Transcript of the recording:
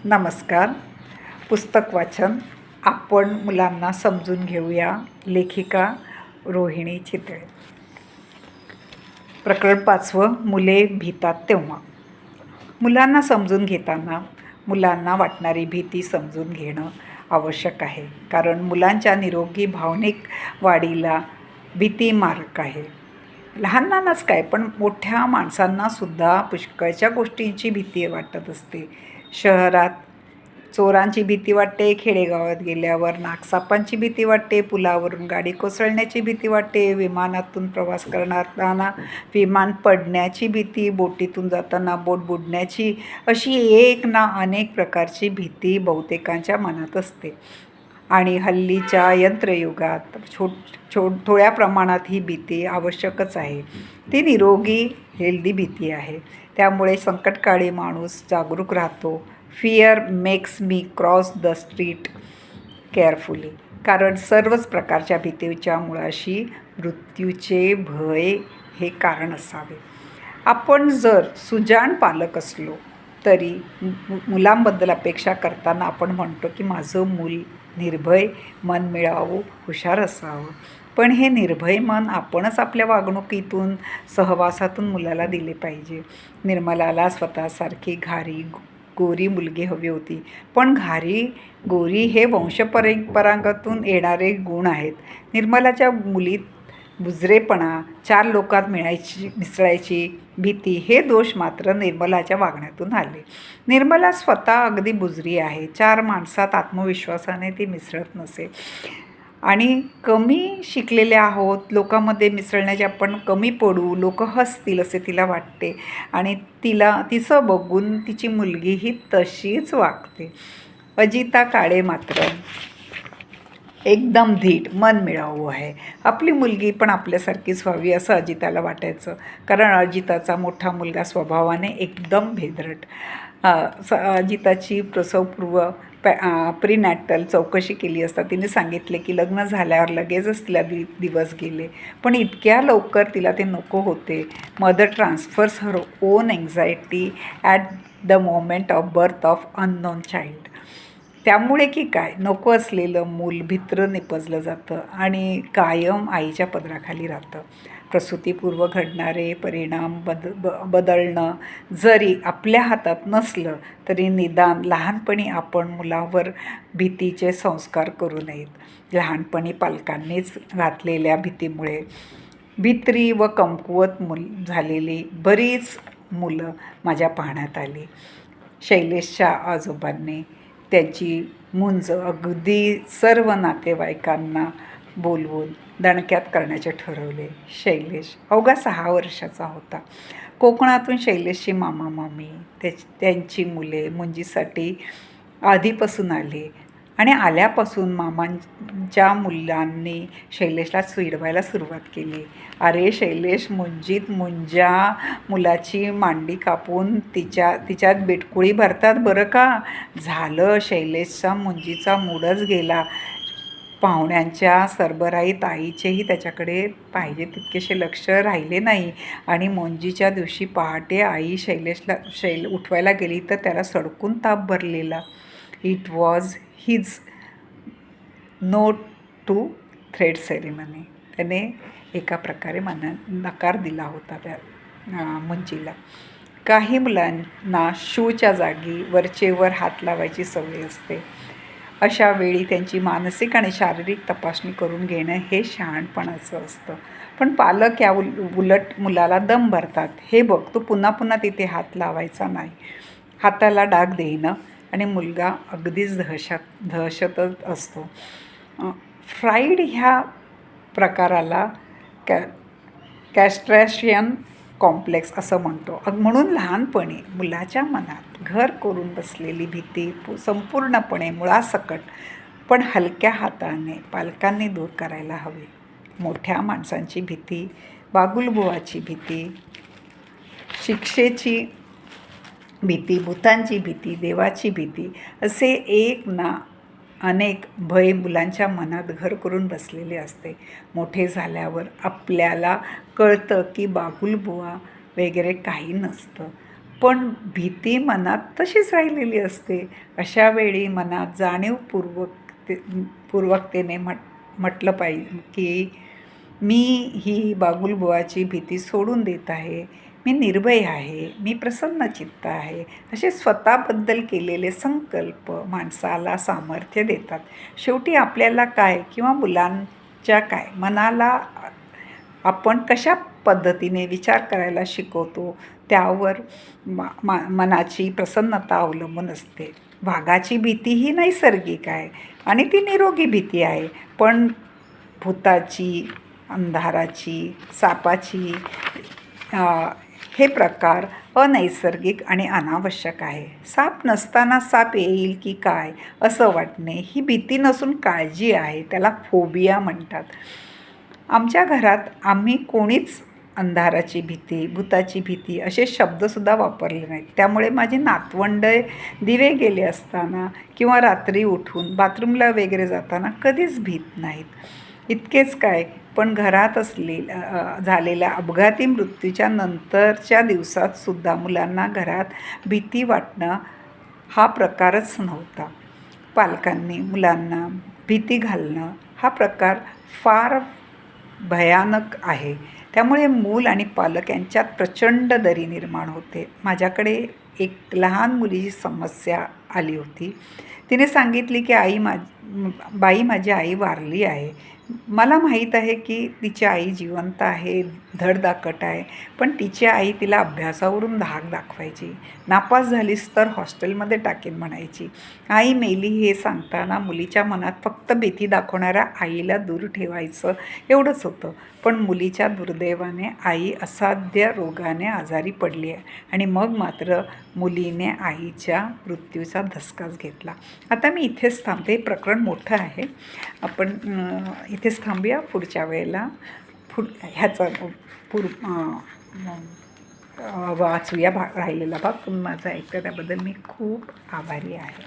नमस्कार. पुस्तक वाचन आपण मुलांना समजून घेऊया. लेखिका रोहिणी चितळे. प्रकरण 5. मुले भितात तेव्हा. मुलांना समजून घेताना मुलांना वाटणारी भीती समजून घेणं आवश्यक आहे, कारण मुलांच्या निरोगी भावनिक वाढीला भीती मारक आहे. लहानांनाच काय, पण मोठ्या माणसांनासुद्धा पुष्कळच्या गोष्टींची भीती वाटत असते. शहरात चोरांची भीती वाटते, खेडेगावात गेल्यावर नागसापांची भीती वाटते, पुलावरून गाडी कोसळण्याची भीती वाटते, विमानातून प्रवास करताना विमान पडण्याची भीती, बोटीतून जाताना बोट बुडण्याची, अशी एक ना अनेक प्रकारची भीती बहुतेकांच्या मनात असते. आणि हल्लीच्या यंत्रयुगात थोड्या प्रमाणात ही भीती आवश्यकच आहे. ती निरोगी हेल्दी भीती आहे. त्यामुळे संकटकाळी माणूस जागरूक राहतो. Fear makes me cross the street carefully. कारण सर्वच प्रकारच्या भीतीच्या मुळाशी मृत्यूचे भय हे कारण असावे. आपण जर सुजाण पालक असलो तरी मुलांबद्दल अपेक्षा करताना आपण म्हणतो की माझं मूल निर्भय, मनमिळावू, हुशार असावं. पण हे निर्भय मन आपणच आपल्या वागणुकीतून, सहवासातून मुलाला दिले पाहिजे. निर्मलाला स्वतःसारखी घारी गोरी मुलगी हवी होती, पण घारी गोरी हे वंशपरंपरागतून येणारे गुण आहेत. निर्मलाच्या मुलीत बुजरेपणा, 4 लोकात मिसळायची भीती हे दोष मात्र निर्मलाच्या वागण्यातून आले. निर्मला स्वतः अगदी बुजरी आहे. 4 माणसात आत्मविश्वासाने ती मिसळत नसे. आणि कमी शिकलेले आहोत, लोकांमध्ये मिसळण्याचे आपण कमी पडू, लोक हसतील असे तिला वाटते. आणि तिचं बघून तिची मुलगीही तशीच वागते. अजिता काळे मात्र एकदम धीट, मनमिळावू आहे. आपली मुलगी पण आपल्यासारखीच व्हावी असं अजिताला वाटायचं, कारण अजिताचा मोठा मुलगा स्वभावाने एकदम भेदरट. अजिताची प्रसवपूर्व प्रीनॅटल चौकशी केली असता तिने सांगितले की लग्न झाल्यावर लगेचच तिला दिवस गेले, पण इतक्या लवकर तिला ते नको होते. Mother transfers her own anxiety at the moment of birth of unknown child. त्यामुळे की काय, नको असलेलं मूल भित्र निपजलं जातं आणि कायम आईच्या पदराखाली राहतं. प्रसूतीपूर्व घडणारे परिणाम बदलणं जरी आपल्या हातात नसलं तरी निदान लहानपणी आपण मुलावर भीतीचे संस्कार करू नयेत. लहानपणी पालकांनीच घातलेल्या भीतीमुळे भित्री व कमकुवत झालेली बरीच मुलं माझ्या पाहण्यात आली. शैलेशच्या आजोबांनी त्यांची मुंज अगदी सर्व नातेवाईकांना बोलवून दणक्यात करण्याचे ठरवले. शैलेश अवघा 6 वर्षाचा होता. कोकणातून शैलेशची मामा मामी त्यांची मुले मुंजीसाठी आधीपासून आली आणि आल्यापासून मामांच्या मुलांनी शैलेशला चिडवायला सुरुवात केली. अरे शैलेश, मुंजीत मुंजा मुलाची मांडी कापून तिच्यात बिटकुळी भरतात बरं का. झालं, शैलेशचा मुंजीचा मूडच गेला. पाहुण्यांच्या सरबराईत आईचेही त्याच्याकडे पाहिजे तितकेसे लक्ष राहिले नाही आणि मुंजीच्या दिवशी पहाटे आई शैलेशला उठवायला गेली तर त्याला सडकून ताप भरलेला. It was his no to thread ceremony. त्याने एका प्रकारे नकार दिला होता त्या मुंजीला. काही मुलांना शूच्या जागी वरचेवर हात लावायची सवय असते. अशा वेळी त्यांची मानसिक आणि शारीरिक तपासणी करून घेणं हे शहाणपणाचं असतं. पण पालक या उलट मुलाला दम भरतात. हे बघ, तू पुन्हा पुन्हा तिथे हात लावायचा नाही. हाताला डाग देणं आणि मुलगा अगदीच दहशतच असतो. फ्राईड ह्या प्रकाराला कॅस्ट्रेशन कॉम्प्लेक्स असं म्हणतो. म्हणून लहानपणी मुलाच्या मनात घर करून बसलेली भीती संपूर्णपणे मुळासकट पण हलक्या हाताने पालकांनी दूर करायला हवी. मोठ्या माणसांची भीती, बागुलबुवाची भीती, शिक्षेची भीती, भूतांची भीती, देवाची भीती असे एक ना अनेक भय मुलांच्या मनात घर करून बसलेले असते. मोठे झाल्यावर आपल्याला कळतं की बागुलबुवा वगैरे काही नसतं, पण भीती मनात तशीच राहिलेली असते. अशा वेळी मनात पूर्वकतेने म्हटलं पाहिजे की मी ही बागुलबुवाची भीती सोडून देत आहे. मी निर्भय आहे. मी प्रसन्नचित्त आहे. असे स्वतःबद्दल केलेले संकल्प माणसाला सामर्थ्य देतात. शेवटी आपल्याला काय किंवा मुलांच्या काय मनाला आपण कशा पद्धतीने विचार करायला शिकवतो त्यावर मनाची प्रसन्नता अवलंबून असते. वाघाची भीती ही नैसर्गिक आहे आणि ती निरोगी भीती आहे. पण भुताची, अंधाराची, सापाची हे प्रकार अनैसर्गिक आणि अनावश्यक आहे. साप नसताना साप येईल की काय असं वाटणे ही भीती नसून काळजी आहे. त्याला फोबिया म्हणतात. आमच्या घरात आम्ही कोणीच अंधाराची भीती, भुताची भीती असे शब्दसुद्धा वापरले नाहीत. त्यामुळे माझी नातवंडे दिवे गेले असताना किंवा रात्री उठून बाथरूमला वगैरे जाताना कधीच भीत नाहीत. इतकेच काय, पण घरात झालेल्या अपघाती मृत्यूच्या नंतरच्या दिवसातसुद्धा मुलांना घरात भीती वाटणं हा प्रकारच नव्हता. पालकांनी मुलांना भीती घालणं हा प्रकार फार भयानक आहे. त्यामुळे मूल आणि पालक यांच्यात प्रचंड दरी निर्माण होते. माझ्याकडे एक लहान मुलीची समस्या आली होती. तिने सांगितली की बाई माझी आई वारली आहे. मला माहीत आहे की तिची आई जिवंत आहे, धडधाकट आहे. पण तिची आई तिला अभ्यासावरून धाक दाखवायची. नापास झालीस तर हॉस्टेलमध्ये टाकेन म्हणायची. आई मेली हे सांगताना मुलीच्या मनात फक्त भीती दाखवणाऱ्या आईला दूर ठेवायचं एवढंच होतं. पण मुलीच्या दुर्दैवाने आई असाध्य रोगाने आजारी पडली आहे आणि मग मात्र मुलीने आईच्या मृत्यूचा धसकाच घेतला. आता मी इथेच थांबते. हे प्रकरण मोठं आहे. आपण इथेच थांबूया. पुढच्या वेळेला ह्याचा वाचूया राहिलेला भाग. तुम्ही माझा ऐकता त्याबद्दल मी खूप आभारी आहे.